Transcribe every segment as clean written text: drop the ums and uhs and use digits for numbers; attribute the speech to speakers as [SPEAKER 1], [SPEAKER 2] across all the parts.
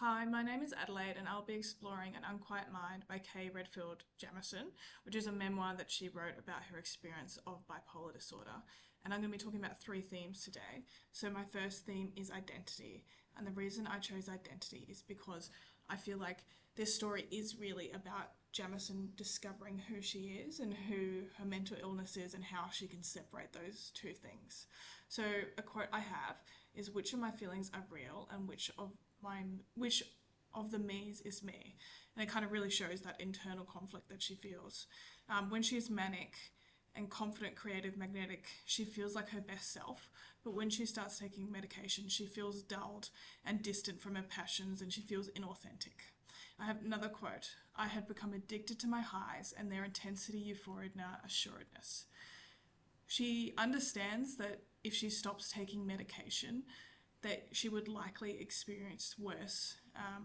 [SPEAKER 1] Hi, my name is Adelaide, and I'll be exploring An Unquiet Mind by Kay Redfield Jamison, which is a memoir that she wrote about her experience of bipolar disorder. And I'm going to be talking about three themes today. So, my first theme is identity. And the reason I chose identity is because I feel like this story is really about Jamison discovering who she is and who her mental illness is and how she can separate those two things. So, a quote I have is, "Which of my feelings are real and which of the me's is me?" And it kind of really shows that internal conflict that she feels. When she's manic and confident, creative, magnetic, she feels like her best self. But when she starts taking medication, she feels dulled and distant from her passions and she feels inauthentic. I have another quote. "I had become addicted to my highs and their intensity, euphoria, assuredness." She understands that if she stops taking medication, that she would likely experience worse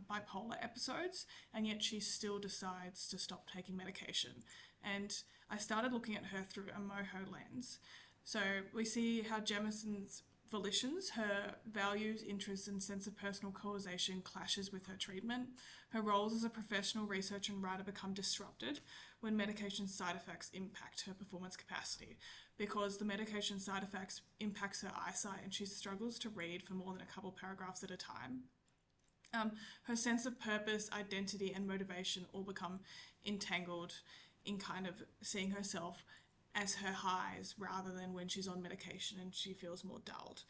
[SPEAKER 1] bipolar episodes, and yet she still decides to stop taking medication. And I started looking at her through a moho lens. So we see how Jamison's volitions, her values, interests, and sense of personal causation clashes with her treatment. Her roles as a professional researcher and writer become disrupted when medication side effects impact her performance capacity, because the medication side effects impacts her eyesight and she struggles to read for more than a couple paragraphs at a time. Her sense of purpose, identity, and motivation all become entangled in kind of seeing herself as her highs rather than when she's on medication and she feels more dulled.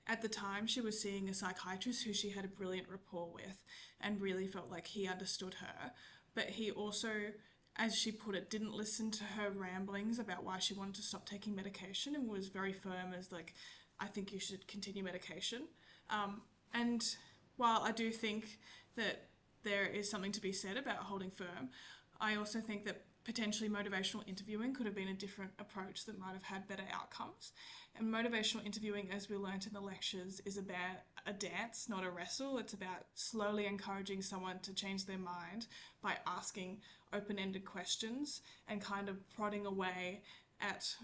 [SPEAKER 1] At the time, she was seeing a psychiatrist who she had a brilliant rapport with and really felt like he understood her, but he also, as she put it, didn't listen to her ramblings about why she wanted to stop taking medication and was very firm as like, "I think you should continue medication." And while I do think that there is something to be said about holding firm, I also think that potentially motivational interviewing could have been a different approach that might have had better outcomes. And motivational interviewing, as we learnt in the lectures, is about a dance, not a wrestle. It's about slowly encouraging someone to change their mind by asking open-ended questions and kind of prodding away at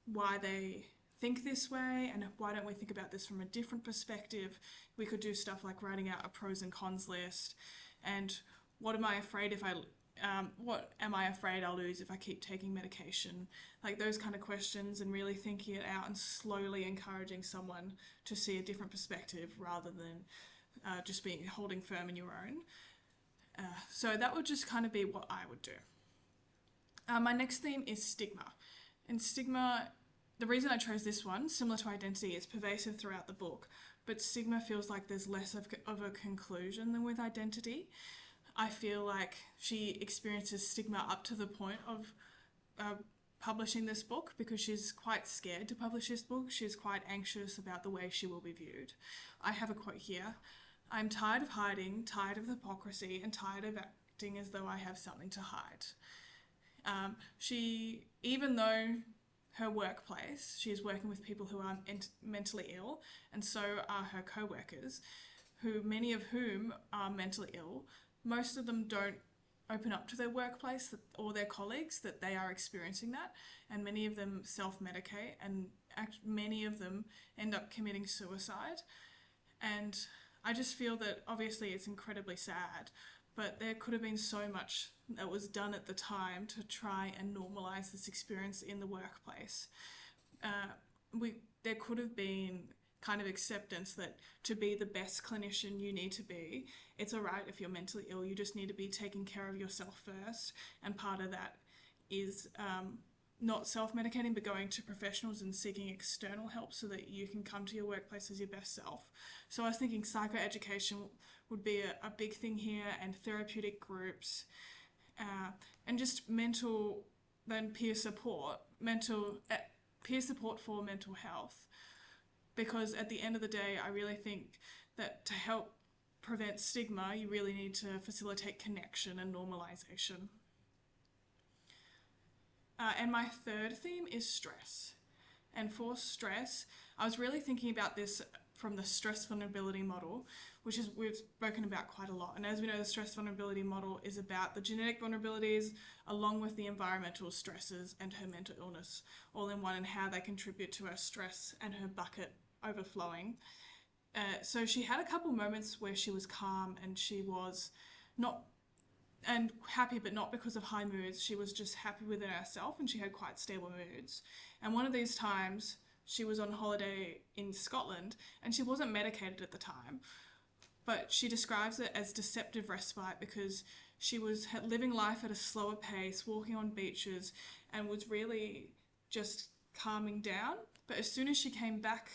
[SPEAKER 1] why they think this way and why don't we think about this from a different perspective. We could do stuff like writing out a pros and cons list and what am I afraid if I what am I afraid I'll lose if I keep taking medication? Like those kind of questions, and really thinking it out and slowly encouraging someone to see a different perspective rather than just being holding firm in your own. So that would just kind of be what I would do. My next theme is stigma. And stigma, the reason I chose this one, similar to identity, is pervasive throughout the book, but stigma feels like there's less of a conclusion than with identity. I feel like she experiences stigma up to the point of publishing this book because she's quite scared to publish this book. She's quite anxious about the way she will be viewed. I have a quote here. "I'm tired of hiding, tired of hypocrisy, and tired of acting as though I have something to hide." Even though her workplace, she is working with people who are mentally ill, and so are her co-workers, many of whom are mentally ill. Most of them don't open up to their workplace or their colleagues that they are experiencing that, and many of them self-medicate, and many of them end up committing suicide. And I just feel that obviously it's incredibly sad, but there could have been so much that was done at the time to try and normalize this experience in the workplace. There could have been kind of acceptance that to be the best clinician you need to be, it's all right if you're mentally ill, you just need to be taking care of yourself first. And part of that is not self-medicating, but going to professionals and seeking external help so that you can come to your workplace as your best self. So I was thinking psychoeducation would be a big thing here, and therapeutic groups, and just peer support, peer support for mental health. Because at the end of the day, I really think that to help prevent stigma, you really need to facilitate connection and normalization. And my third theme is stress. And for stress, I was really thinking about this from the stress vulnerability model, which is we've spoken about quite a lot. And as we know, the stress vulnerability model is about the genetic vulnerabilities along with the environmental stresses and her mental illness all in one, and how they contribute to her stress and her bucket overflowing. So she had a couple moments where she was calm and she was not and happy, but not because of high moods. She was just happy within herself and she had quite stable moods. And one of these times, she was on holiday in Scotland and she wasn't medicated at the time, but she describes it as deceptive respite because she was living life at a slower pace, walking on beaches, and was really just calming down. But as soon as she came back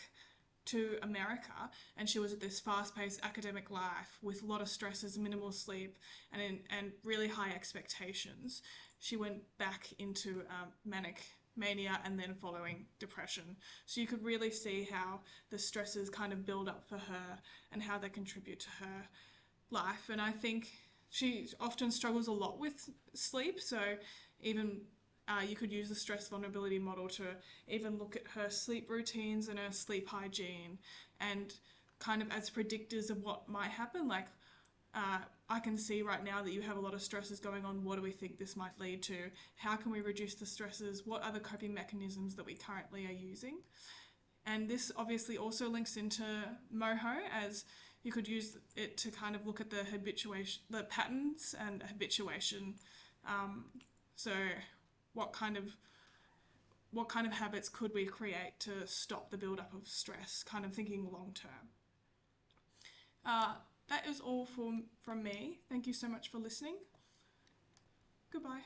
[SPEAKER 1] to America and she was at this fast-paced academic life with a lot of stresses, minimal sleep, and really high expectations, she went back into manic mania and then following depression. So you could really see how the stresses kind of build up for her and how they contribute to her life. And I think she often struggles a lot with sleep. So even you could use the stress vulnerability model to even look at her sleep routines and her sleep hygiene and kind of as predictors of what might happen. Like, I can see right now that you have a lot of stresses going on. What do we think this might lead to? How can we reduce the stresses? What are the coping mechanisms that we currently are using? And this obviously also links into MOHO, as you could use it to kind of look at the habituation, the patterns and habituation. So what kind of habits could we create to stop the build-up of stress, kind of thinking long term. That is all from me. Thank you so much for listening. Goodbye.